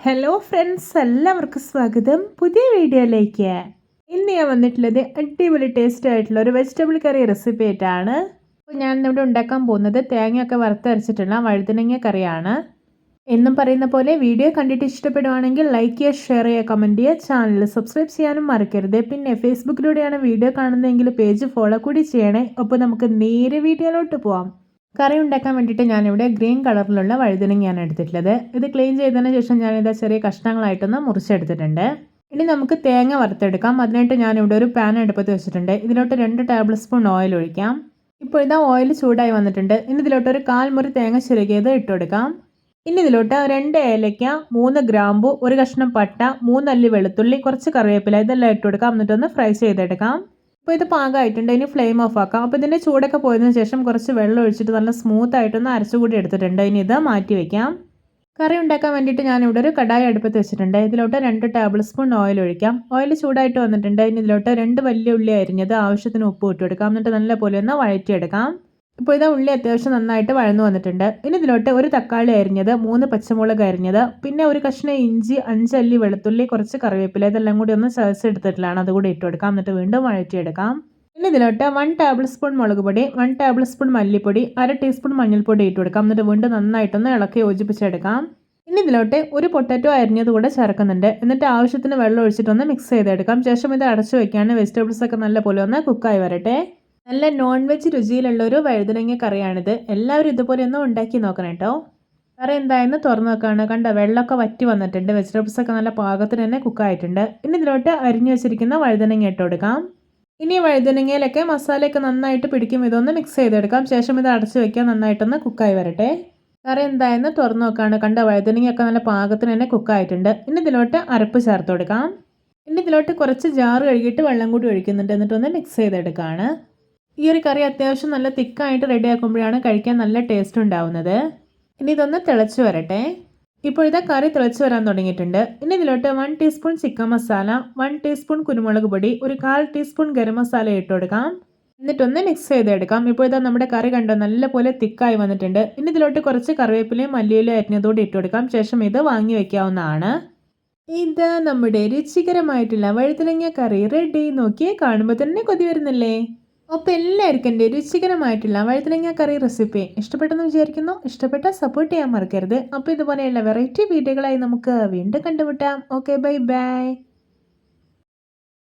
Hello friends, എല്ലാവർക്കും സ്വാഗതം പുതിയ വീഡിയോയിലേക്ക്. ഇന്ന് ഞാൻ വന്നിട്ടുള്ളത് അടിപൊളി ടേസ്റ്റ് ആയിട്ടുള്ള ഒരു വെജിറ്റബിൾ കറി റെസിപ്പി ആയിട്ടാണ്. ഞാൻ ഇവിടെ ഉണ്ടാക്കാൻ പോകുന്നത് തേങ്ങയൊക്കെ വറുത്തരച്ചിട്ടുള്ള വഴുതനങ്ങ കറിയാണ്. എന്നും പറയുന്ന പോലെ വീഡിയോ കണ്ടിട്ട് ഇഷ്ടപ്പെടുവാണെങ്കിൽ ലൈക്ക് ചെയ്യുക, ഷെയർ ചെയ്യുക, കമൻറ്റ് ചെയ്യുക, ചാനൽ സബ്സ്ക്രൈബ് ചെയ്യാനും മറക്കരുത്. പിന്നെ ഫേസ്ബുക്കിലൂടെയാണ് വീഡിയോ കാണുന്നതെങ്കിൽ പേജ് ഫോളോ കൂടി ചെയ്യണേ. അപ്പോൾ നമുക്ക് നേരെ വീഡിയോയിലോട്ട് പോവാം. കറി ഉണ്ടാക്കാൻ വേണ്ടിയിട്ട് ഞാനിവിടെ ഗ്രീൻ കളറിലുള്ള വഴുതനങ്ങയാണ് എടുത്തിട്ടുള്ളത്. ഇത് ക്ലീൻ ചെയ്തതിന് ശേഷം ഞാനിത് ചെറിയ കഷ്ണങ്ങളായിട്ടൊന്ന് മുറിച്ചെടുത്തിട്ടുണ്ട്. ഇനി നമുക്ക് തേങ്ങ വറുത്തെടുക്കാം. അതിനായിട്ട് ഞാനിവിടെ ഒരു പാൻ അടുപ്പത്ത് വെച്ചിട്ടുണ്ട്. ഇതിലോട്ട് 2 ടേബിൾ സ്പൂൺ ഓയിൽ ഒഴിക്കാം. ഇപ്പോൾ ഇതാ ഓയിൽ ചൂടായി വന്നിട്ടുണ്ട്. ഇനി ഇതിലോട്ട് ഒരു 1/4 മുറി തേങ്ങ ചിരകിയത് ഇട്ടുകൊടുക്കാം. ഇനി ഇതിലോട്ട് 2 ഏലയ്ക്ക, 3 ഗ്രാമ്പു, ഒരു കഷ്ണം പട്ട, 3 അല്ലി വെളുത്തുള്ളി, കുറച്ച് കറിവേപ്പില ഇതെല്ലാം ഇട്ടുകൊടുക്കാം. എന്നിട്ടൊന്ന് ഫ്രൈ ചെയ്തെടുക്കാം. അപ്പോൾ ഇത് പാകമായിട്ടുണ്ട്. ഇനി ഫ്ലെയിം ഓഫ് ആക്കാം. അപ്പോൾ ഇതിൻ്റെ ചൂടൊക്കെ പോയതിനു ശേഷം കുറച്ച് വെള്ളം ഒഴിച്ചിട്ട് നല്ല സ്മൂത്ത് ആയിട്ടൊന്ന് അരച്ചുകൂടി എടുത്തിട്ടുണ്ട്. ഇനി ഇത് മാറ്റി വയ്ക്കാം. കറി ഉണ്ടാക്കാൻ വേണ്ടിയിട്ട് ഞാനിവിടെ ഒരു കടായി അടുപ്പത്ത് വെച്ചിട്ടുണ്ട്. ഇതിലോട്ട് 2 ടേബിൾ സ്പൂൺ ഓയിൽ ഒഴിക്കാം. ഓയിൽ ചൂടായിട്ട് വന്നിട്ടുണ്ട്. ഇനി ഇതിലോട്ട് 2 വലിയ ഉള്ളി അരിഞ്ഞത്, ആവശ്യത്തിന് ഉപ്പ് ഇട്ട് കൊടുക്കാം. എന്നിട്ട് നല്ലപോലെ ഒന്ന് വഴറ്റിയെടുക്കാം. ഇപ്പോൾ ഇതാ ഉള്ളി അത്യാവശ്യം നന്നായിട്ട് വഴന്നു വന്നിട്ടുണ്ട്. ഇനി ഇതിലോട്ട് ഒരു തക്കാളി അരിഞ്ഞത്, 3 പച്ചമുളക് അരിഞ്ഞത്, പിന്നെ ഒരു കഷ്ണം ഇഞ്ചി, 5 അല്ലി വെളുത്തുള്ളി, കുറച്ച് കറിവേപ്പില ഇതെല്ലാം കൂടി ഒന്ന് ചതച്ചെടുത്തിട്ടുള്ളതാണ്. അതുകൂടി ഇട്ട് കൊടുക്കാം. എന്നിട്ട് വീണ്ടും വഴറ്റിയെടുക്കാം. ഇനി ഇതിലോട്ട് 1 ടേബിൾ സ്പൂൺ മുളക് പൊടി, 1 ടേബിൾ സ്പൂൺ മല്ലിപ്പൊടി, 1/2 ടീസ്പൂൺ മഞ്ഞൾപ്പൊടി ഇട്ട് കൊടുക്കാം. എന്നിട്ട് വീണ്ടും നന്നായിട്ടൊന്ന് ഇളക്കി യോജിപ്പിച്ചെടുക്കാം. ഇനി ഇതിലോട്ട് ഒരു പൊട്ടാറ്റോ അരിഞ്ഞത് കൂടെ ചേർക്കുന്നുണ്ട്. എന്നിട്ട് ആവശ്യത്തിന് വെള്ളം ഒഴിച്ചിട്ടൊന്ന് മിക്സ് ചെയ്തെടുക്കാം. ശേഷം ഇത് അടച്ചു വയ്ക്കുകയാണ്. വെജിറ്റബിൾസ് ഒക്കെ നല്ലപോലെ ഒന്ന് കുക്കായി വരട്ടെ. നല്ല നോൺ വെജ് രുചിയിലുള്ള ഒരു വഴുതനങ്ങ കറിയാണിത്. എല്ലാവരും ഇതുപോലെ ഒന്ന് ഉണ്ടാക്കി നോക്കണം കേട്ടോ. കറി എന്തായെന്ന് തുറന്നു നോക്കുകയാണ്. കണ്ട വെള്ളമൊക്കെ വറ്റി വന്നിട്ടുണ്ട്. വെജിറ്റബിൾസ് ഒക്കെ നല്ല പാകത്തിന് തന്നെ കുക്കായിട്ടുണ്ട്. ഇനി ഇതിലോട്ട് അരിഞ്ഞു വെച്ചിരിക്കുന്ന വഴുതനങ്ങ ഇട്ട് കൊടുക്കാം. ഇനി വഴുതനങ്ങയിലൊക്കെ മസാലയൊക്കെ നന്നായിട്ട് പിടിക്കും. ഇതൊന്ന് മിക്സ് ചെയ്തെടുക്കാം. ശേഷം ഇത് അടച്ചു വയ്ക്കാൻ നന്നായിട്ടൊന്ന് കുക്കായി വരട്ടെ. കറി എന്തായെന്ന് തുറന്നു നോക്കുകയാണ്. കണ്ട വഴുതനങ്ങയൊക്കെ നല്ല പാകത്തിന് തന്നെ കുക്കായിട്ടുണ്ട്. ഇനി ഇതിലോട്ട് അരപ്പ് ചേർത്ത് കൊടുക്കാം. ഇനി ഇതിലോട്ട് കുറച്ച് ജാറ് കഴുകിയിട്ട് വെള്ളം കൂടി ഒഴിക്കുന്നുണ്ട്. എന്നിട്ടൊന്ന് മിക്സ് ചെയ്തെടുക്കുകയാണ്. ഈ ഒരു കറി അത്യാവശ്യം നല്ല തിക്കായിട്ട് റെഡി ആക്കുമ്പോഴാണ് കഴിക്കാൻ നല്ല ടേസ്റ്റ് ഉണ്ടാവുന്നത്. ഇനി ഇതൊന്ന് തിളച്ച് വരട്ടെ. ഇപ്പോൾ ഇതാ കറി തിളച്ച് വരാൻ തുടങ്ങിയിട്ടുണ്ട്. ഇനി ഇതിലോട്ട് 1 ടീസ്പൂൺ ചിക്കൻ മസാല, 1 ടീസ്പൂൺ കുരുമുളക് പൊടി, ഒരു 1/4 ടീസ്പൂൺ ഗരം മസാല ഇട്ട് കൊടുക്കാം. എന്നിട്ടൊന്ന് മിക്സ് ചെയ്തെടുക്കാം. ഇപ്പോൾ ഇതാ നമ്മുടെ കറി കണ്ടോ നല്ലപോലെ തിക്കായി വന്നിട്ടുണ്ട്. ഇനി ഇതിലോട്ട് കുറച്ച് കറിവേപ്പിലയും മല്ലിയിലും അരിഞ്ഞതോടെ ഇട്ട് കൊടുക്കാം. ശേഷം ഇത് വാങ്ങി വയ്ക്കാവുന്നതാണ്. ഇത് നമ്മുടെ രുചികരമായിട്ടുള്ള വഴുതനങ്ങ കറി റെഡി. നോക്കിയേ, കാണുമ്പോൾ തന്നെ കൊതി വരുന്നില്ലേ? അപ്പോൾ എല്ലാവർക്കും എൻ്റെ രുചികരമായിട്ടുള്ള വഴുതനങ്ങ കറി റെസിപ്പി ഇഷ്ടപ്പെട്ടെന്ന് വിചാരിക്കുന്നു. ഇഷ്ടപ്പെട്ടാൽ സപ്പോർട്ട് ചെയ്യാൻ മറക്കരുത്. അപ്പോൾ ഇതുപോലെയുള്ള വെറൈറ്റി വീഡിയോകളായി നമുക്ക് വീണ്ടും കണ്ടുമുട്ടാം. Okay, bye bye.